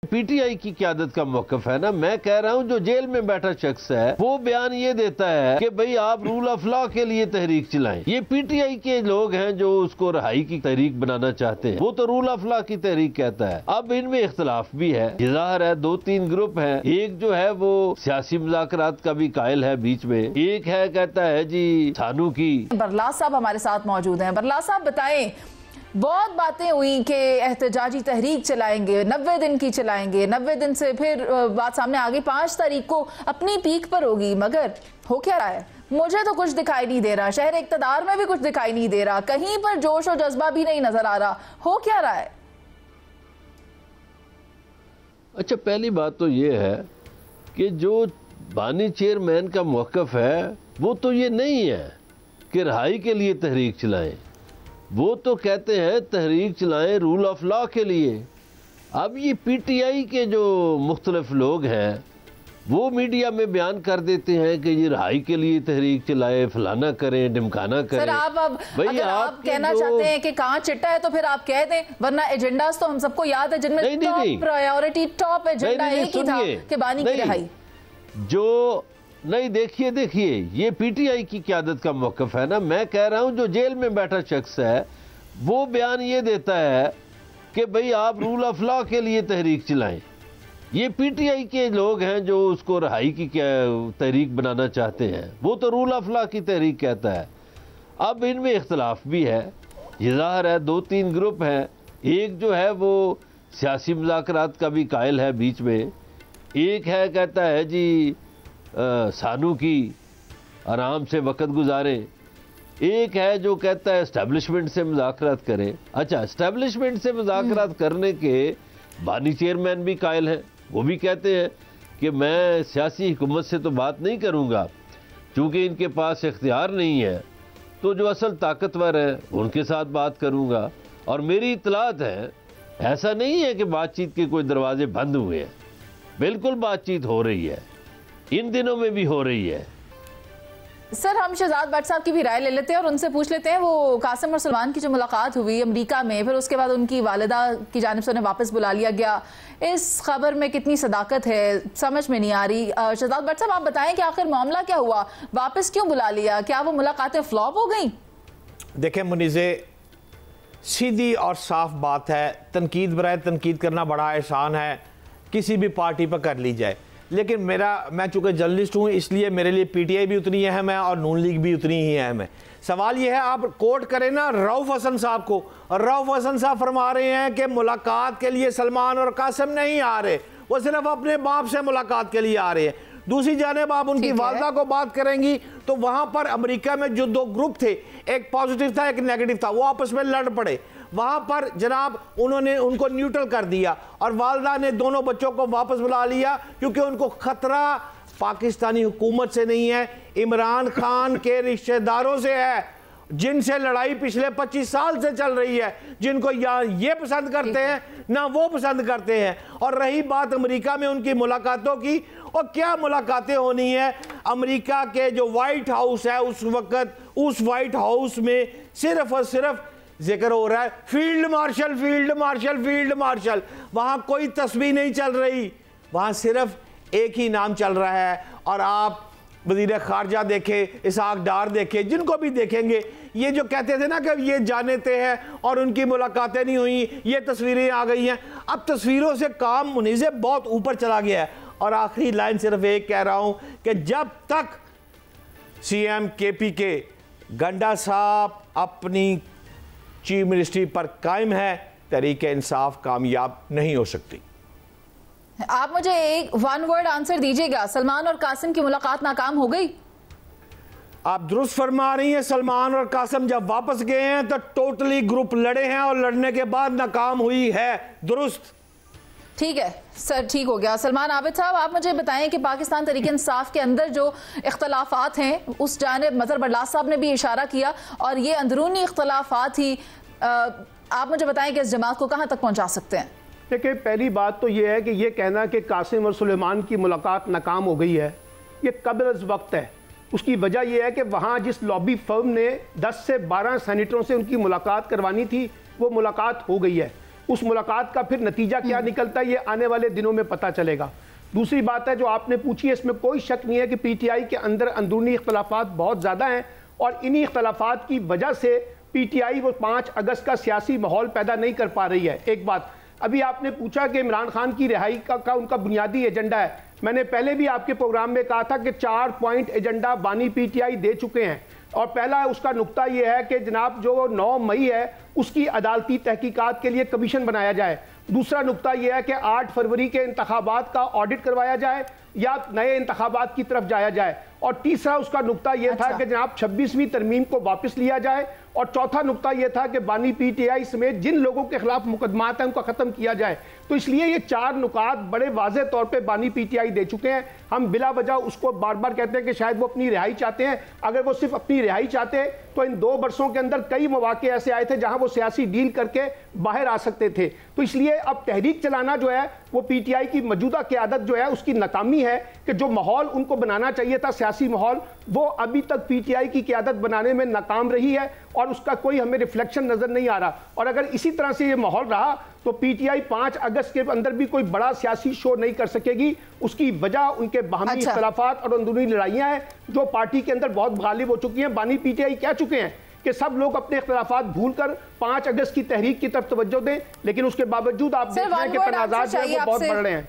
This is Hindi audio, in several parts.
पीटीआई की क़यादत का मौक़िफ़ है ना। मैं कह रहा हूँ जो जेल में बैठा शख्स है वो बयान ये देता है कि भाई आप रूल ऑफ लॉ के लिए तहरीक चलाएं। ये पीटीआई के लोग हैं जो उसको रहाई की तहरीक बनाना चाहते हैं, वो तो रूल ऑफ लॉ की तहरीक कहता है। अब इनमें इख्तलाफ भी है, ज़ाहिर है 2-3 ग्रुप हैं। एक जो है वो सियासी मुज़ाकरात का भी कायल है बीच में, एक है कहता है जी थानू की। बरलास साहब हमारे साथ मौजूद हैं। बरलास साहब बताएं, बहुत बातें हुई कि एहतजाजी तहरीक चलाएंगे, 90 दिन की चलाएंगे, 90 दिन से फिर बात सामने आ गई 5 तारीख को अपनी पीक पर होगी, मगर हो क्या रहा है? मुझे तो कुछ दिखाई नहीं दे रहा, शहर इक़्तिदार में भी कुछ दिखाई नहीं दे रहा, कहीं पर जोश और जज्बा भी नहीं नजर आ रहा। हो क्या रहा है? अच्छा, पहली बात तो ये है कि जो बानी चेयरमैन का मौक़िफ़ है वो तो ये नहीं है कि रहाई के लिए तहरीक चलाएं, वो तो कहते हैं तहरीक चलाएं रूल ऑफ लॉ के लिए। अब ये पीटीआई के जो मुख्तलिफ लोग हैं वो मीडिया में बयान कर देते हैं कि ये रहाई के लिए तहरीक चलाए, फलाना करें, ढिमकाना करें। सर आप अब अगर आप कहना चाहते हैं कि कहाँ चिट्टा है तो फिर आप कह दें, वरना एजेंडास तो हम सबको याद है जिनमें टॉप प्रायोरिटी, टॉप एजेंडा एक ही था कि बानी की रहाई। जो नहीं, देखिए ये पीटीआई की क़यादत का मौक़िफ़ है ना। मैं कह रहा हूँ जो जेल में बैठा शख्स है वो बयान ये देता है कि भाई आप रूल ऑफ लॉ के लिए तहरीक चलाएं। ये पीटीआई के लोग हैं जो उसको रहाई की तहरीक बनाना चाहते हैं, वो तो रूल ऑफ लॉ की तहरीक कहता है। अब इनमें इख्तलाफ भी है, ज़ाहिर है 2-3 ग्रुप हैं। एक जो है वो सियासी मुज़ाकरात का भी कायल है बीच में, एक है कहता है जी सानू की आराम से वक़्त गुजारें, एक है जो कहता है एस्टेब्लिशमेंट से मुज़ाकरात करें। अच्छा, एस्टेब्लिशमेंट से मुज़ाकरात करने के बानी चेयरमैन भी कायल हैं, वो भी कहते हैं कि मैं सियासी हुकूमत से तो बात नहीं करूँगा चूँकि इनके पास इख्तियार नहीं है, तो जो असल ताकतवर है उनके साथ बात करूँगा। और मेरी इत्तलात है, ऐसा नहीं है कि बातचीत के कोई दरवाजे बंद हुए हैं, बिल्कुल बातचीत हो रही है, इन दिनों में भी हो रही है। सर हम शहजाद भट्ट साहब की भी राय ले लेते हैं और उनसे पूछ लेते हैं, वो कासिम और सलमान की जो मुलाकात हुई अमेरिका में, फिर उसके बाद उनकी वालिदा की जानिब से उन्हें वापस बुला लिया गया, इस खबर में कितनी सदाकत है समझ में नहीं आ रही। शहजाद भट्ट साहब आप बताएं कि आखिर मामला क्या हुआ, वापस क्यों बुला लिया, क्या वो मुलाकातें फ्लॉप हो गई? देखें मुनीज़े, सीधी और साफ बात है, तनकीद बराए तनकीद करना बड़ा आसान है, किसी भी पार्टी पर कर ली जाए, लेकिन मैं चूँकि जर्नलिस्ट हूँ इसलिए मेरे लिए पीटीआई भी उतनी अहम है और नून लीग भी उतनी ही अहम है। सवाल यह है, आप कोट करें ना रऊफ हसन साहब को, और रऊफ हसन साहब फरमा रहे हैं कि मुलाकात के लिए सलमान और कासिम नहीं आ रहे, वो सिर्फ अपने बाप से मुलाकात के लिए आ रहे हैं। दूसरी जानिब आप उनकी वालदा को बात करेंगी तो वहाँ पर अमेरिका में जो 2 ग्रुप थे, एक पॉजिटिव था एक नेगेटिव था, वो आपस में लड़ पड़े। वहाँ पर जनाब उन्होंने उनको न्यूट्रल कर दिया और वालदा ने दोनों बच्चों को वापस बुला लिया, क्योंकि उनको खतरा पाकिस्तानी हुकूमत से नहीं है, इमरान खान के रिश्तेदारों से है, जिनसे लड़ाई पिछले 25 साल से चल रही है, जिनको या ये पसंद करते हैं ना वो पसंद करते हैं। और रही बात अमेरिका में उनकी मुलाकातों की, और क्या मुलाकातें होनी है, अमेरिका के जो वाइट हाउस है उस वक्त उस वाइट हाउस में सिर्फ और सिर्फ जिक्र हो रहा है field marshal, field marshal, field marshal. वहां कोई तस्वीर नहीं चल रही, वहां सिर्फ एक ही नाम चल रहा है। और आप वज़ीर ख़ारजा देखें, इसहाक डार देखें, जिनको भी देखेंगे, ये जो कहते थे ना कि ये जानते हैं और उनकी मुलाकातें नहीं हुई, ये तस्वीरें आ गई हैं, अब तस्वीरों से काम मुनीज़े बहुत ऊपर चला गया है। और आखिरी लाइन सिर्फ एक कह रहा हूं कि जब तक सीएम केपी के गंडा साहब अपनी चीफ मिनिस्ट्री पर कायम है, तहरीक-ए इंसाफ कामयाब नहीं हो सकती। आप मुझे एक 1 वर्ड आंसर दीजिएगा, सलमान और कासिम की मुलाकात नाकाम हो गई? आप दुरुस्त फरमा रही हैं, सलमान और कासिम जब वापस गए हैं तो टोटली ग्रुप लड़े हैं और लड़ने के बाद नाकाम हुई है, दुरुस्त। ठीक है सर, ठीक हो गया। सलमान आबिद साहब आप मुझे बताएं कि पाकिस्तान तहरीक इंसाफ के अंदर जो इख्तलाफात हैं उस जानिब मजहर बरलास साहब ने भी इशारा किया, और ये अंदरूनी इख्तलाफात ही आप मुझे बताएं कि इस जमात को कहां तक पहुंचा सकते हैं? देखिए, पहली बात तो ये है कि ये कहना कि कासिम और सुलेमान की मुलाकात नाकाम हो गई है, ये कब्ल अज़ वक्त है। उसकी वजह यह है कि वहाँ जिस लॉबी फर्म ने 10 से 12 सेनेटरों से उनकी मुलाकात करवानी थी, वो मुलाकात हो गई है। उस मुलाकात का फिर नतीजा क्या निकलता है ये आने वाले दिनों में पता चलेगा। दूसरी बात है जो आपने पूछी है, इसमें कोई शक नहीं है कि पीटीआई के अंदर अंदरूनी इख्तलाफात बहुत ज़्यादा हैं और इन्हीं इख्तलाफात की वजह से पीटीआई वो 5 अगस्त का सियासी माहौल पैदा नहीं कर पा रही है। एक बात अभी आपने पूछा कि इमरान खान की रिहाई का उनका बुनियादी एजेंडा है। मैंने पहले भी आपके प्रोग्राम में कहा था कि 4 पॉइंट एजेंडा बानी पीटीआई दे चुके हैं और पहला उसका नुक्ता यह है कि जनाब जो 9 मई है उसकी अदालती तहकीकात के लिए कमीशन बनाया जाए। दूसरा नुक्ता यह है कि 8 फरवरी के इंतखाबात का ऑडिट करवाया जाए या नए इंतखाबात की तरफ जाया जाए। और तीसरा उसका नुक्ता यह था कि जनाब 26वीं तरमीम को वापस लिया जाए। और चौथा नुक्ता यह था कि बानी पीटीआई समेत जिन लोगों के खिलाफ मुकदमात हैं उनको खत्म किया जाए। तो इसलिए ये 4 नुकात बड़े वाज़ेह तौर पे बानी पीटीआई दे चुके हैं। हम बिला वजह उसको बार बार कहते हैं कि शायद वो अपनी रिहाई चाहते हैं। अगर वो सिर्फ अपनी रिहाई चाहते तो इन 2 बरसों के अंदर कई मौके ऐसे आए थे जहां वो सियासी डील करके बाहर आ सकते थे। तो इसलिए अब तहरीक चलाना जो है वो पीटीआई की मौजूदा क़यादत जो है उसकी नाकामी है कि जो माहौल उनको बनाना चाहिए था सियासी माहौल, वो अभी तक पीटीआई की क़यादत बनाने में नाकाम रही है और उसका कोई हमें रिफ्लेक्शन नजर नहीं आ रहा। और अगर इसी तरह से ये माहौल रहा तो पीटीआई 5 अगस्त के अंदर भी कोई बड़ा सियासी शो नहीं कर सकेगी। उसकी वजह उनके बाहमी इख्तलाफात और अंदरूनी लड़ाइयां हैं जो पार्टी के अंदर बहुत गालिब हो चुकी हैं। बानी पीटीआई कह चुके हैं कि सब लोग अपने इख्तलाफात भूलकर 5 अगस्त की तहरीक की तरफ तवज्जो दें, लेकिन उसके बावजूद आप देख रहे हैं कि तनाज़ात जो है वो बहुत बढ़ रहे हैं।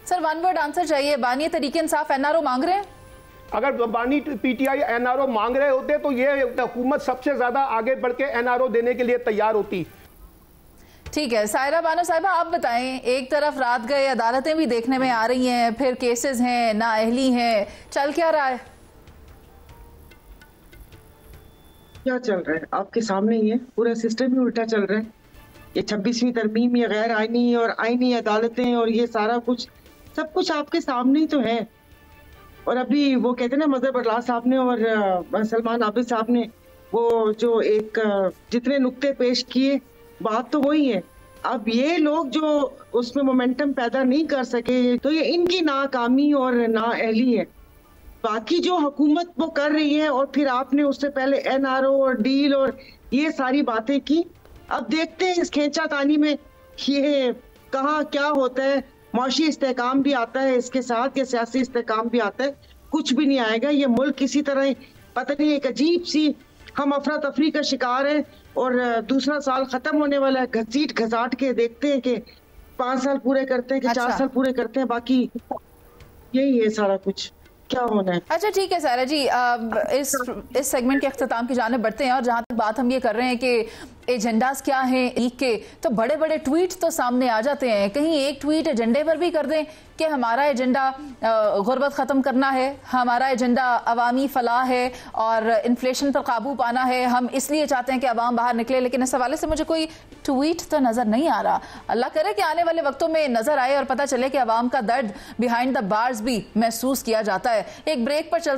सर वन वर्ड आंसर चाहिए। बानी तहरीक इंसाफ एनआरओ मांग रहे हैं? अगर बानी पीटीआई एनआरओ मांग रहे होते तो ये हुकूमत सबसे ज्यादा आगे बढ़ के एनआरओ देने के लिए तैयार होती। ठीक है सायरा बानो साहिबा, आप बताएं, एक तरफ रात गए अदालतें भी देखने में आ रही हैं, फिर केसेस हैं, नाअहली हैं, चल क्या रहा है? क्या चल रहा है आपके सामने ही है, पूरा सिस्टम ही उल्टा चल रहा है। ये 26वीं तरमीम, ये गैर आईनी और आईनी अदालतें और ये सारा कुछ सब कुछ आपके सामने ही तो है। और अभी वो कहते हैं ना मजहर बरला साहब ने और सलमान आबिद साहब ने वो जो एक जितने नुक्ते पेश किए, बात तो वही है। अब ये लोग जो उसमें मोमेंटम पैदा नहीं कर सके तो ये इनकी नाकामी और नाअहली है। बाकी जो हुकूमत वो कर रही है और फिर आपने उससे पहले एनआरओ और डील और ये सारी बातें की। अब देखते हैं इस खींचातानी में ये कहाँ क्या होता है। मौशी इस्तेहकाम भी आता है इसके साथ, या सियासी इस्तेहकाम भी आता है, कुछ भी नहीं आएगा। ये मुल्क किसी तरह पता नहीं एक अजीब सी हम अफरा तफरी का शिकार है और दूसरा साल खत्म होने वाला है। घसीट घसाट के देखते हैं कि 5 साल पूरे करते हैं कि 4 साल पूरे करते हैं, बाकी यही है सारा कुछ क्या होना है। अच्छा ठीक है सायरा जी, इस सेगमेंट के अख्ताम की जानिब बढ़ते हैं। और जहां तक बात हम ये कर रहे हैं कि एजेंडास क्या हैं ईद के, तो बड़े बड़े ट्वीट तो सामने आ जाते हैं। कहीं एक ट्वीट एजेंडे पर भी कर दें कि हमारा एजेंडा गुर्बत ख़त्म करना है, हमारा एजेंडा अवामी फलाह है और इन्फ्लेशन पर काबू पाना है, हम इसलिए चाहते हैं कि अवाम बाहर निकले। लेकिन इस हवाले से मुझे कोई ट्वीट तो नज़र नहीं आ रहा। अल्लाह करे कि आने वाले वक्तों में नज़र आए और पता चले कि अवाम का दर्द बिहाइंड द बार्स भी महसूस किया जाता है। एक ब्रेक पर चलते